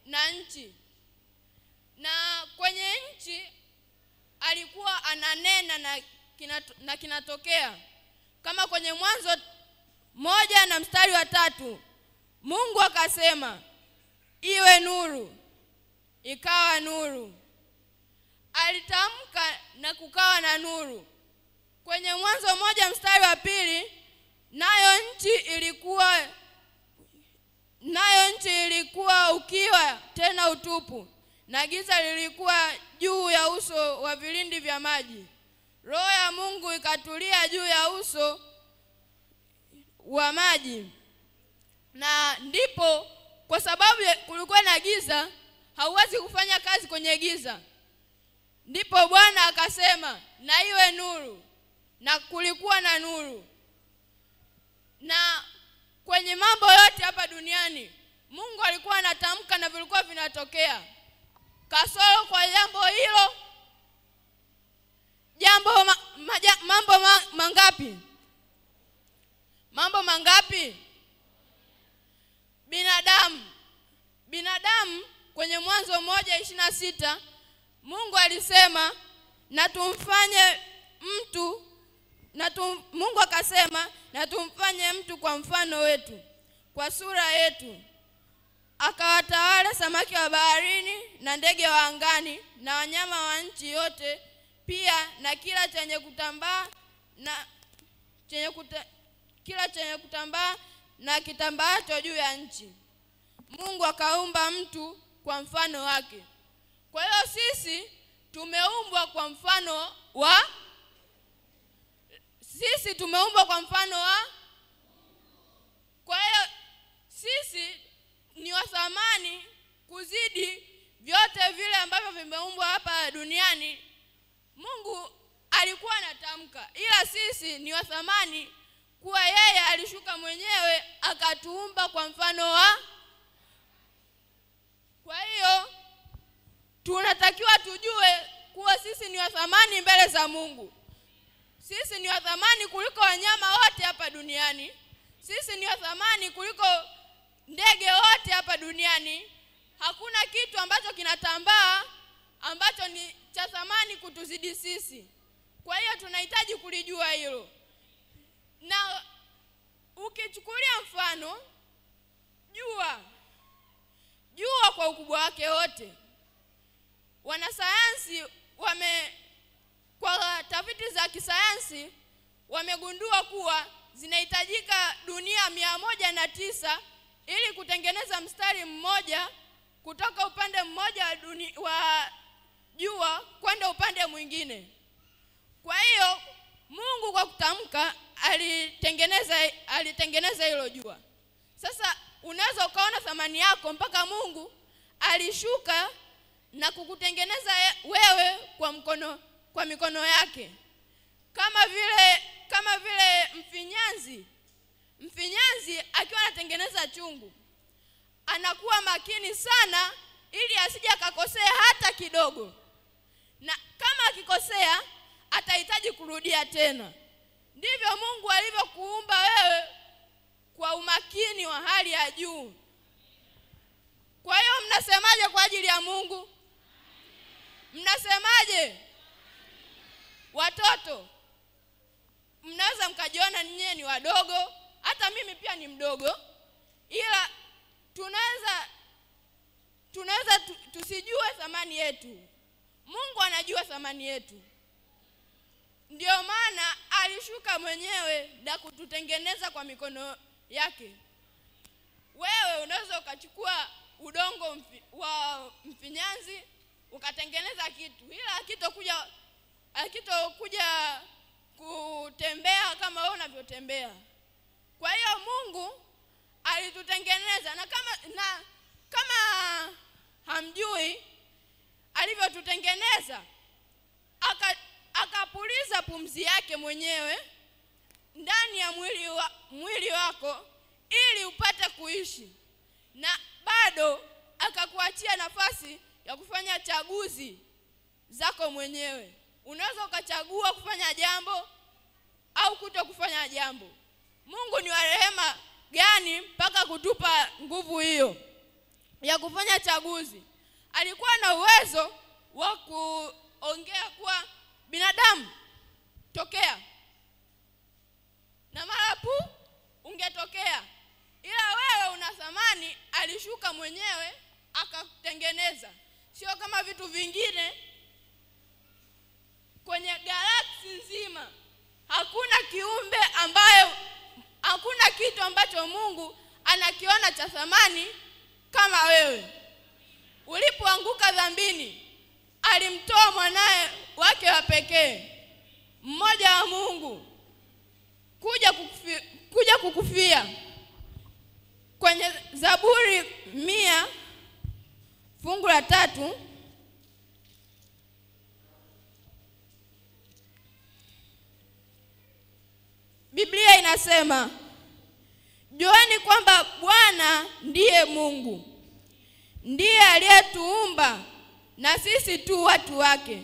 na nchi. Na kwenye nchi alikuwa ananena na kinatokea. Kama kwenye Mwanzo 1:3, Mungu akasema, iwe nuru, ikawa nuru. Alitamka na kukawa na nuru. Kwenye Mwanzo 1:2, nayo nchi ilikuwa ukiwa tena utupu, na giza lilikuwa juu ya uso wa vilindi vya maji. Roho ya Mungu ikatulia juu ya uso wa maji. Na ndipo, kwa sababu kulikuwa na giza, hauwezi kufanya kazi kwenye giza, ndipo Bwana akasema, na iwe nuru, na kulikuwa na nuru. Na kwenye mambo yote hapa duniani Mungu alikuwa anatamka na vilikuwa vinatokea. Kasoro kwa jambo hilo, mambo mangapi? Mambo mangapi? Binadamu kwenye Mwanzo 1:26, Mungu alisema, Mungu akasema, na tumfanye mtu kwa mfano wetu, kwa sura yetu, akawatawala samaki wa baharini na ndege wa angani na wanyama wa nchi yote, pia na kila chenye kutambaa na kitambaacho juu ya nchi. Mungu akaumba mtu kwa mfano wake. Kwa hiyo sisi tumeumbwa kwa mfano wa Kwa hiyo sisi ni wa thamani kuzidi vyote vile ambavyo vimeumbwa hapa duniani. Mungu alikuwa anatamka, ila sisi ni wa thamani kuwa yeye alishuka mwenyewe akatuumba kwa mfano wa. Kwa hiyo tunatakiwa tujue kuwa sisi ni wa thamani mbele za Mungu. Sisi ni wa thamani kuliko wanyama wote hapa duniani. Sisi ni wa thamani kuliko ndege wote hapa duniani. Hakuna kitu ambacho kinatambaa ambacho ni cha thamani kutuzidi sisi. Kwa hiyo tunahitaji kulijua hilo. Na ukichukulia mfano jua kwa ukubwa wake wote, wanasayansi kwa tafiti za kisayansi wamegundua kuwa zinahitajika dunia 109 ili kutengeneza mstari mmoja kutoka upande mmoja wa jua kwenda upande mwingine. Kwa hiyo Mungu kwa kutamka alitengeneza hilo jua. Sasa unaweza ukaona thamani yako mpaka Mungu alishuka na kukutengeneza wewe kwa mikono yake. Kama vile mfinyanzi akiwa anatengeneza chungu, anakuwa makini sana ili asije akakosea hata kidogo. Na kama akikosea atahitaji kurudia tena. Ndivyo Mungu alivyokuumba wewe kwa umakini wa hali ya juu. Kwa hiyo mnasemaje kwa ajili ya Mungu? Mnasemaje? Watoto, mnaweza mkajiona nyinyi ni wadogo, hata mimi pia ni mdogo, ila tunaweza tusijue thamani yetu. Mungu anajua thamani yetu. Ndio maana alishuka mwenyewe na kututengeneza kwa mikono yake. Wewe unaweza ukachukua udongo wa mfinyanzi ukatengeneza kitu, ila hakitokuja kutembea kama wewe unavyotembea. Kwa hiyo Mungu alitutengeneza, na kama hamjui alivyotutengeneza, akapuliza pumzi yake mwenyewe ndani ya mwili wako ili upate kuishi, na bado akakuachia nafasi ya kufanya chaguzi zako mwenyewe. Unaweza ukachagua kufanya jambo au kutokufanya jambo. Mungu ni wa rehema gani mpaka kutupa nguvu hiyo. ya kufanya chaguzi. Alikuwa na uwezo wa kuongea kwa binadamu, tokea, na mara pu ungetokea. Ila wewe una thamani, alishuka mwenyewe akakutengeneza. Sio kama vitu vingine kwenye galaksi nzima. Hakuna kitu ambacho Mungu anakiona cha thamani kama wewe. Ulipoanguka dhambini, alimtoa mwanae wake wa pekee, mmoja wa Mungu, kuja kukufia. Kwenye Zaburi 100 fungu la 3, Biblia inasema, jueni kwamba Bwana ndiye Mungu, ndiye aliyetuumba na sisi tu watu wake,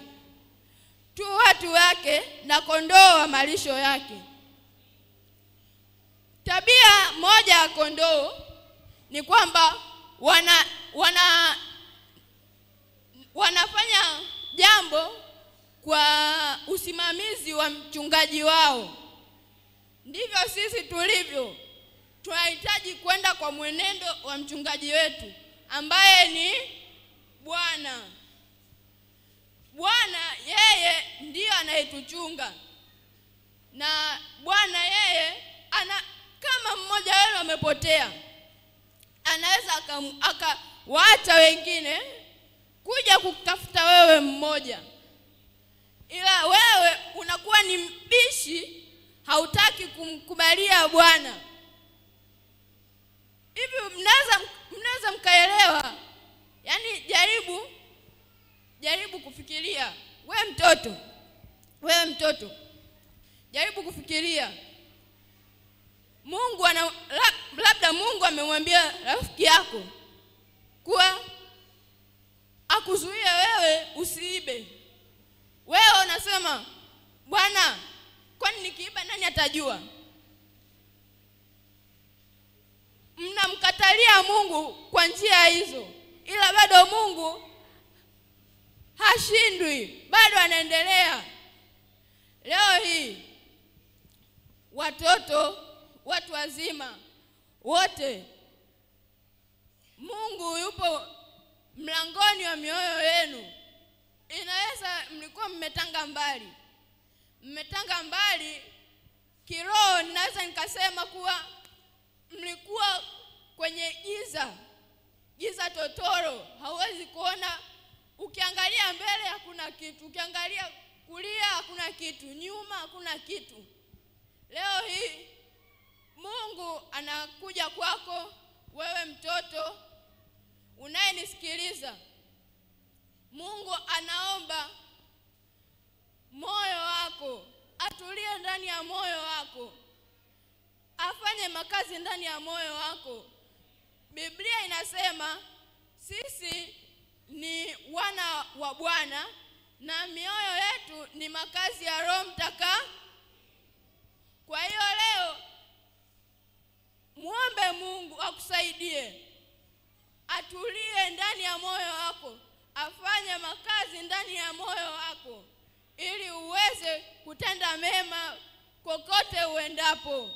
na kondoo wa malisho yake. Tabia moja ya kondoo ni kwamba wanafanya jambo kwa usimamizi wa mchungaji wao. Ndivyo sisi tulivyo. Tunahitaji kwenda kwa mwenendo wa mchungaji wetu ambaye ni Bwana. Bwana yeye ndiye anayetuchunga. Na Bwana yeye kama mmoja wenu amepotea, anaweza akawaacha wengine kuja kukutafuta wewe mmoja. Ila wewe unakuwa ni mbishi, hautaki kumkubalia Bwana. Hivi mnaweza mkaelewa? Yaani jaribu kufikiria. Wewe mtoto, jaribu kufikiria. Labda Mungu amemwambia rafiki yako kuwa akuzuie wewe usiibe. Wewe unasema, Bwana, kwani nikiiba nani atajua? Mnamkatalia Mungu kwa njia hizo. Ila bado Mungu hashindwi, bado anaendelea. Leo hii watoto, watu wazima wote, Mungu yupo mlangoni wa mioyo yenu. Inaweza mlikuwa mmetanga mbali kiroho. Ninaweza nikasema kuwa mlikuwa kwenye giza totoro. Hauwezi kuona, ukiangalia mbele hakuna kitu, ukiangalia kulia hakuna kitu, nyuma hakuna kitu. Leo hii Mungu anakuja kwako wewe mtoto unayenisikiliza. Mungu anaomba moyo wako, atulie ndani ya moyo wako, afanye makazi ndani ya moyo wako. Biblia inasema sisi ni wana wa Bwana na mioyo yetu ni makazi ya Roho Mtakatifu. Kwa hiyo leo muombe Mungu akusaidie, atulie ndani ya moyo wako, afanye makazi ndani ya moyo wako, ili uweze kutenda mema kokote uendapo.